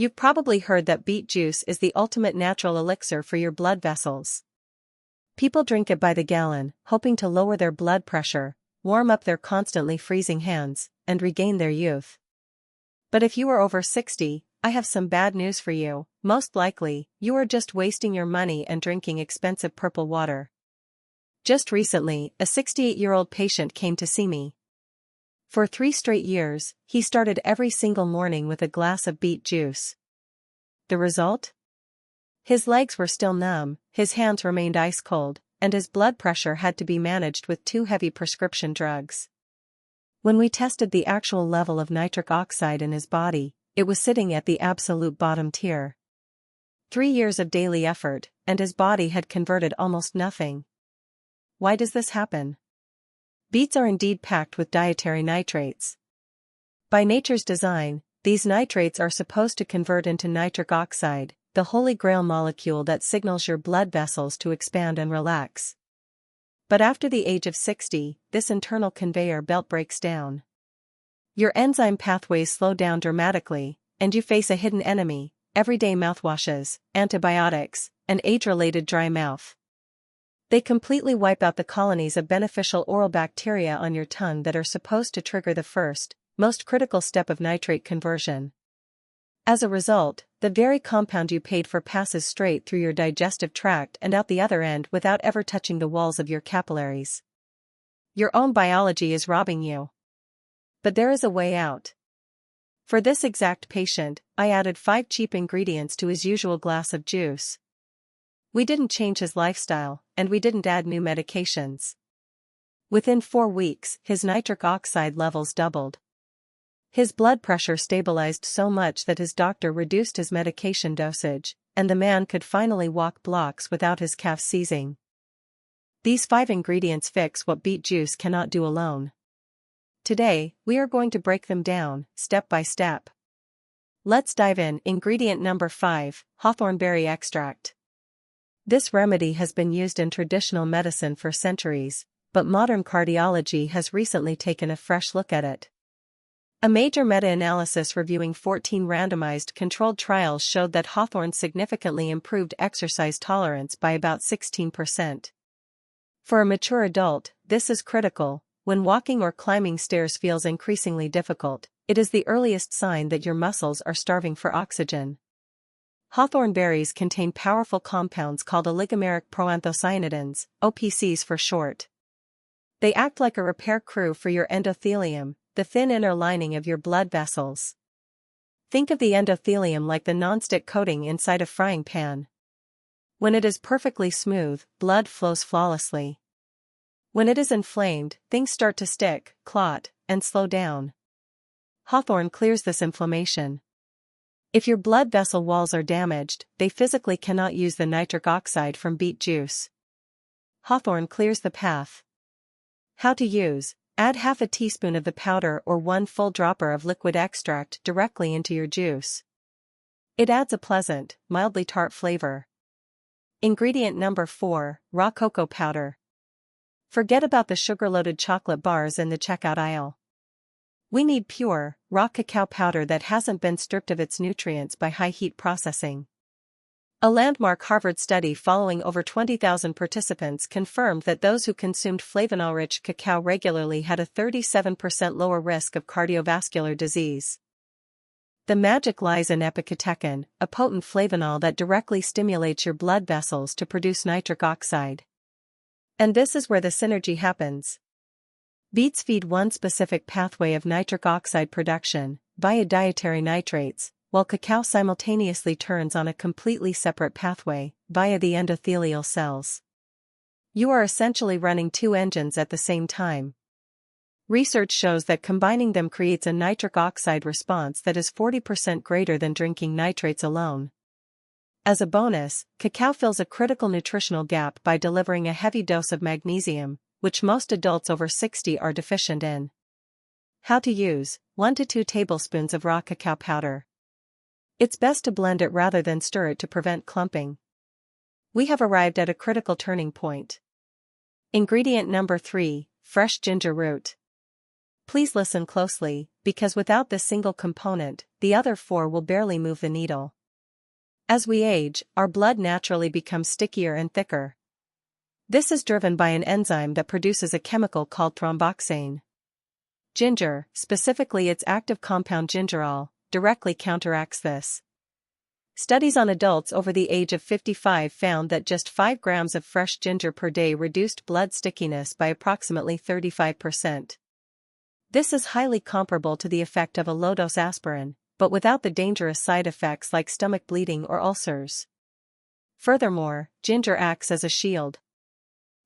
You've probably heard that beet juice is the ultimate natural elixir for your blood vessels. People drink it by the gallon, hoping to lower their blood pressure, warm up their constantly freezing hands, and regain their youth. But if you are over 60, I have some bad news for you. Most likely, you are just wasting your money and drinking expensive purple water. Just recently, a 68-year-old patient came to see me. For 3 straight years, he started every single morning with a glass of beet juice. The result? His legs were still numb, his hands remained ice cold, and his blood pressure had to be managed with 2 heavy prescription drugs. When we tested the actual level of nitric oxide in his body, it was sitting at the absolute bottom tier. 3 years of daily effort, and his body had converted almost nothing. Why does this happen? Beets are indeed packed with dietary nitrates. By nature's design, these nitrates are supposed to convert into nitric oxide, the holy grail molecule that signals your blood vessels to expand and relax. But after the age of 60, this internal conveyor belt breaks down. Your enzyme pathways slow down dramatically, and you face a hidden enemy: everyday mouthwashes, antibiotics, and age-related dry mouth. They completely wipe out the colonies of beneficial oral bacteria on your tongue that are supposed to trigger the first, most critical step of nitrate conversion. As a result, the very compound you paid for passes straight through your digestive tract and out the other end without ever touching the walls of your capillaries. Your own biology is robbing you. But there is a way out. For this exact patient, I added 5 cheap ingredients to his usual glass of juice. We didn't change his lifestyle, and we didn't add new medications. Within 4 weeks, his nitric oxide levels doubled. His blood pressure stabilized so much that his doctor reduced his medication dosage, and the man could finally walk blocks without his calves seizing. These 5 ingredients fix what beet juice cannot do alone. Today, we are going to break them down, step by step. Let's dive in. Ingredient number 5, hawthorn berry extract. This remedy has been used in traditional medicine for centuries, but modern cardiology has recently taken a fresh look at it. A major meta-analysis reviewing 14 randomized controlled trials showed that hawthorn significantly improved exercise tolerance by about 16%. For a mature adult, this is critical. When walking or climbing stairs feels increasingly difficult, it is the earliest sign that your muscles are starving for oxygen. Hawthorn berries contain powerful compounds called oligomeric proanthocyanidins, OPCs for short. They act like a repair crew for your endothelium, the thin inner lining of your blood vessels. Think of the endothelium like the nonstick coating inside a frying pan. When it is perfectly smooth, blood flows flawlessly. When it is inflamed, things start to stick, clot, and slow down. Hawthorn clears this inflammation. If your blood vessel walls are damaged, they physically cannot use the nitric oxide from beet juice. Hawthorn clears the path. How to use: add half a teaspoon of the powder or 1 full dropper of liquid extract directly into your juice. It adds a pleasant, mildly tart flavor. Ingredient number 4, raw cocoa powder. Forget about the sugar-loaded chocolate bars in the checkout aisle. We need pure, raw cacao powder that hasn't been stripped of its nutrients by high-heat processing. A landmark Harvard study following over 20,000 participants confirmed that those who consumed flavanol-rich cacao regularly had a 37% lower risk of cardiovascular disease. The magic lies in epicatechin, a potent flavanol that directly stimulates your blood vessels to produce nitric oxide. And this is where the synergy happens. Beets feed one specific pathway of nitric oxide production, via dietary nitrates, while cacao simultaneously turns on a completely separate pathway, via the endothelial cells. You are essentially running 2 engines at the same time. Research shows that combining them creates a nitric oxide response that is 40% greater than drinking nitrates alone. As a bonus, cacao fills a critical nutritional gap by delivering a heavy dose of magnesium, which most adults over 60 are deficient in. How to use: 1 to 2 tablespoons of raw cacao powder. It's best to blend it rather than stir it to prevent clumping. We have arrived at a critical turning point. Ingredient number 3, fresh ginger root. Please listen closely, because without this single component, the other four will barely move the needle. As we age, our blood naturally becomes stickier and thicker. This is driven by an enzyme that produces a chemical called thromboxane. Ginger, specifically its active compound gingerol, directly counteracts this. Studies on adults over the age of 55 found that just 5 grams of fresh ginger per day reduced blood stickiness by approximately 35%. This is highly comparable to the effect of a low-dose aspirin, but without the dangerous side effects like stomach bleeding or ulcers. Furthermore, ginger acts as a shield.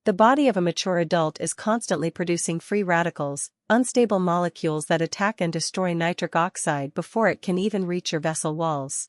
The body of a mature adult is constantly producing free radicals, unstable molecules that attack and destroy nitric oxide before it can even reach your vessel walls.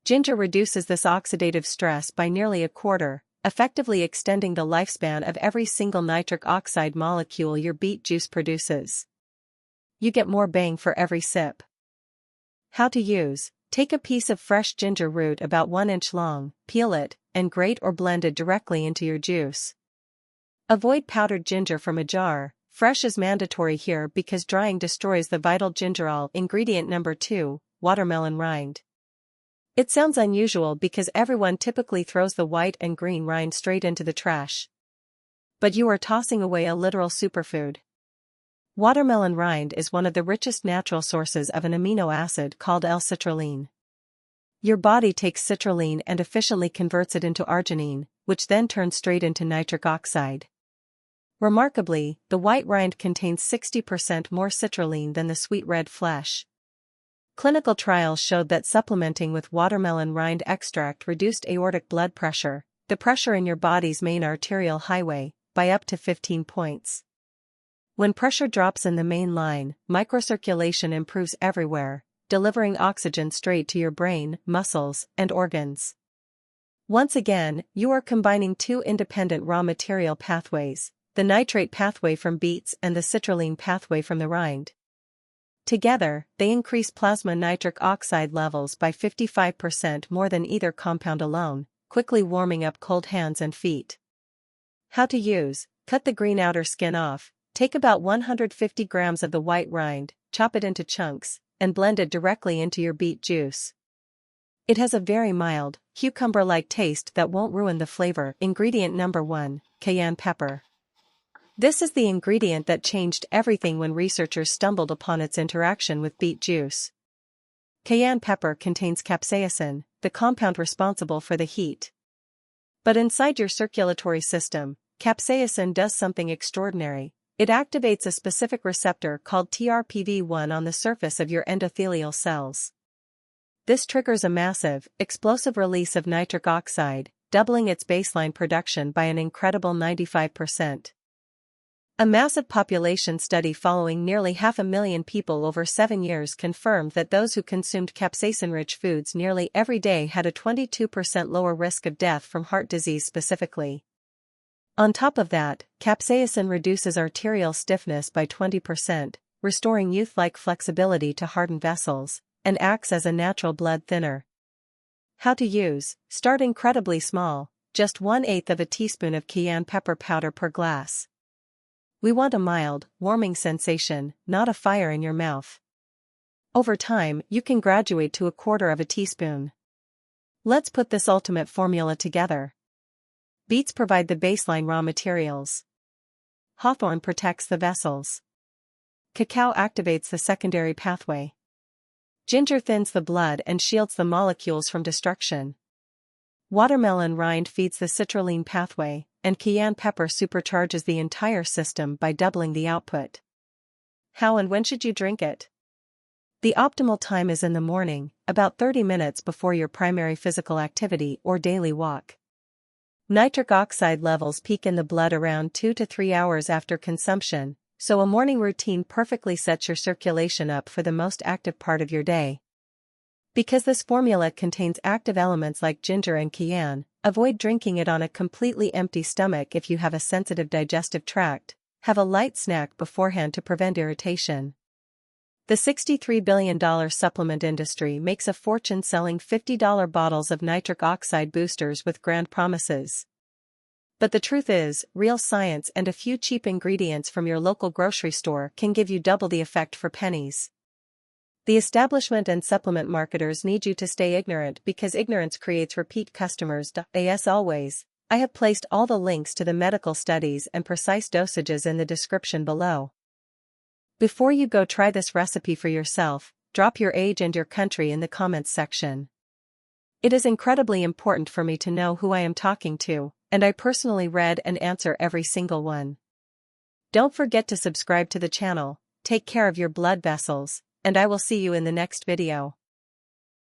Ginger reduces this oxidative stress by nearly a quarter, effectively extending the lifespan of every single nitric oxide molecule your beet juice produces. You get more bang for every sip. How to use: take a piece of fresh ginger root about 1 inch long, peel it, and grate or blend it directly into your juice. Avoid powdered ginger from a jar. Fresh is mandatory here because drying destroys the vital gingerol. Ingredient number 2, watermelon rind. It sounds unusual because everyone typically throws the white and green rind straight into the trash. But you are tossing away a literal superfood. Watermelon rind is one of the richest natural sources of an amino acid called L-citrulline. Your body takes citrulline and efficiently converts it into arginine, which then turns straight into nitric oxide. Remarkably, the white rind contains 60% more citrulline than the sweet red flesh. Clinical trials showed that supplementing with watermelon rind extract reduced aortic blood pressure, the pressure in your body's main arterial highway, by up to 15 points. When pressure drops in the main line, microcirculation improves everywhere, delivering oxygen straight to your brain, muscles, and organs. Once again, you are combining two independent raw material pathways, the nitrate pathway from beets and the citrulline pathway from the rind. Together, they increase plasma nitric oxide levels by 55% more than either compound alone, quickly warming up cold hands and feet. How to use: cut the green outer skin off, take about 150 grams of the white rind, chop it into chunks, and blend it directly into your beet juice. It has a very mild, cucumber-like taste that won't ruin the flavor. Ingredient number 1, cayenne pepper. This is the ingredient that changed everything when researchers stumbled upon its interaction with beet juice. Cayenne pepper contains capsaicin, the compound responsible for the heat. But inside your circulatory system, capsaicin does something extraordinary. It activates a specific receptor called TRPV1 on the surface of your endothelial cells. This triggers a massive, explosive release of nitric oxide, doubling its baseline production by an incredible 95%. A massive population study following nearly 500,000 people over 7 years confirmed that those who consumed capsaicin-rich foods nearly every day had a 22% lower risk of death from heart disease specifically. On top of that, capsaicin reduces arterial stiffness by 20%, restoring youth-like flexibility to hardened vessels, and acts as a natural blood thinner. How to use: start incredibly small, just 1/8 of a teaspoon of cayenne pepper powder per glass. We want a mild, warming sensation, not a fire in your mouth. Over time, you can graduate to 1/4 of a teaspoon. Let's put this ultimate formula together. Beets provide the baseline raw materials. Hawthorn protects the vessels. Cacao activates the secondary pathway. Ginger thins the blood and shields the molecules from destruction. Watermelon rind feeds the citrulline pathway, and cayenne pepper supercharges the entire system by doubling the output. How and when should you drink it? The optimal time is in the morning, about 30 minutes before your primary physical activity or daily walk. Nitric oxide levels peak in the blood around 2 to 3 hours after consumption, so a morning routine perfectly sets your circulation up for the most active part of your day. Because this formula contains active elements like ginger and cayenne, avoid drinking it on a completely empty stomach if you have a sensitive digestive tract. Have a light snack beforehand to prevent irritation. The $63 billion supplement industry makes a fortune selling $50 bottles of nitric oxide boosters with grand promises. But the truth is, real science and a few cheap ingredients from your local grocery store can give you double the effect for pennies. The establishment and supplement marketers need you to stay ignorant because ignorance creates repeat customers. As always, I have placed all the links to the medical studies and precise dosages in the description below. Before you go try this recipe for yourself, drop your age and your country in the comments section. It is incredibly important for me to know who I am talking to, and I personally read and answer every single one. Don't forget to subscribe to the channel, take care of your blood vessels, and I will see you in the next video.